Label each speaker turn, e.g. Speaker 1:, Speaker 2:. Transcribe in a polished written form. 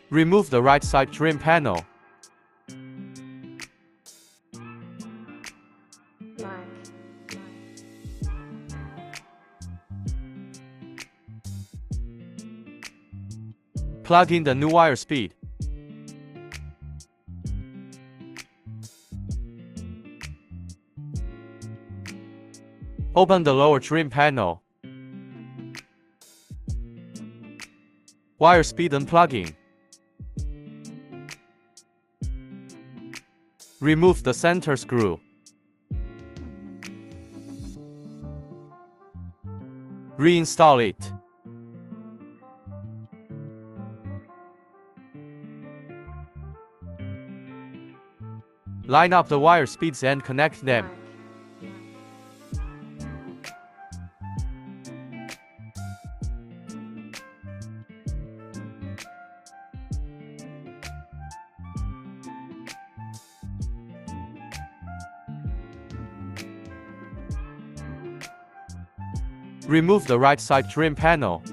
Speaker 1: Remove the right side trim panel. Plug in the new wire speed. Open the lower trim panel. Wire speed unplugging. Remove the center screw. Reinstall it. Line up the wire speeds and connect them. Remove the right side trim panel.